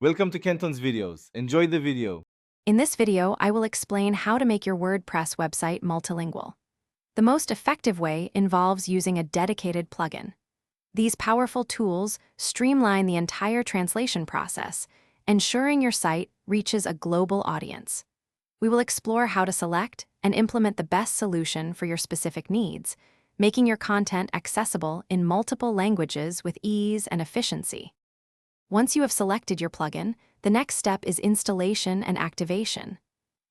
Welcome to Kenton's videos. Enjoy the video. In this video, I will explain how to make your WordPress website multilingual. The most effective way involves using a dedicated plugin. These powerful tools streamline the entire translation process, ensuring your site reaches a global audience. We will explore how to select and implement the best solution for your specific needs, making your content accessible in multiple languages with ease and efficiency. Once you have selected your plugin, the next step is installation and activation.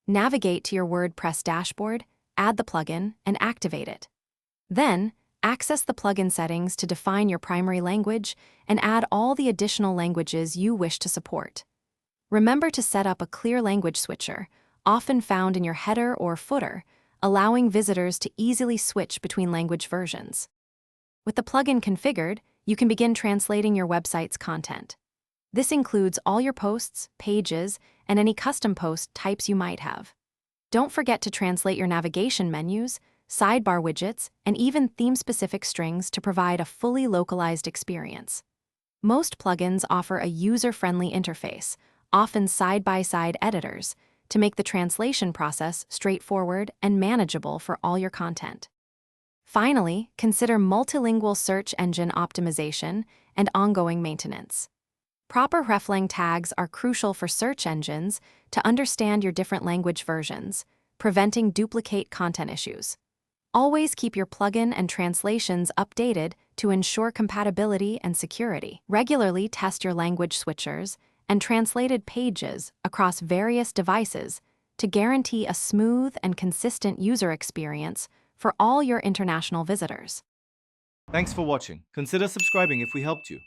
Navigate to your WordPress dashboard, add the plugin, and activate it. Then, access the plugin settings to define your primary language and add all the additional languages you wish to support. Remember to set up a clear language switcher, often found in your header or footer, allowing visitors to easily switch between language versions. With the plugin configured, you can begin translating your website's content. This includes all your posts, pages, and any custom post types you might have. Don't forget to translate your navigation menus, sidebar widgets, and even theme-specific strings to provide a fully localized experience. Most plugins offer a user-friendly interface, often side-by-side editors, to make the translation process straightforward and manageable for all your content. Finally, consider multilingual search engine optimization and ongoing maintenance. Proper reflang tags are crucial for search engines to understand your different language versions, preventing duplicate content issues. Always keep your plugin and translations updated to ensure compatibility and security. Regularly test your language switchers and translated pages across various devices to guarantee a smooth and consistent user experience for all your international visitors. Thanks for watching. Consider subscribing if we helped you.